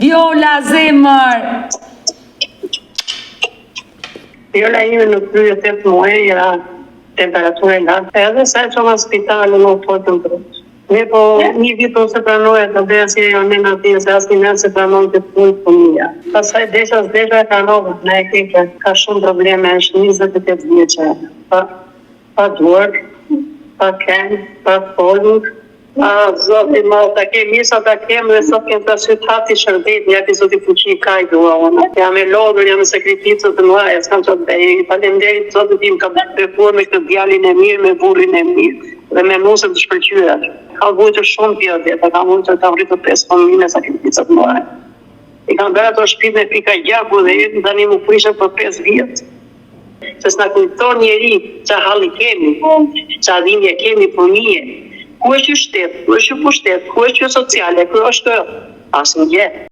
Viola zemër. Viola ime nuk krye 8 muaj, ja temperaturë e lartë, edhe sa që në spital në fotën të rëtë. Ne po një vit ose pranoja të dhe si jo në në se asë një se pranon të punë fëmija. Pasaj desha e pranova, në e keke, ka shumë probleme, është 28 vjeqe. Pa duar, pa ken, pa folur, zoti ma ta kem, misa ta kem dhe sot kem të sytë hati shërbet, një ati zoti fuqi ka i dua ona. Jam e lodhur, jam e sakrificët të mëja, s'kam që të bej, falenderit zotit tim ka bërpuar me këtë djalin e mirë, me burrin e mirë, dhe me musën të shpërqyrat. Ka vujtë shumë pjodje, ka vujtë të vritë 5 fëmijë me sakrificët të mëja. I kam bërë ato shpit me pika gjaku dhe jetë, tani mu prishën për 5 vjetë. Se s'na kujton njeri që halli kemi, që adhinje kemi fëmije. Ku është ju shtetë, ku është ju pushtet, ku është ju sociale, ku është asë një.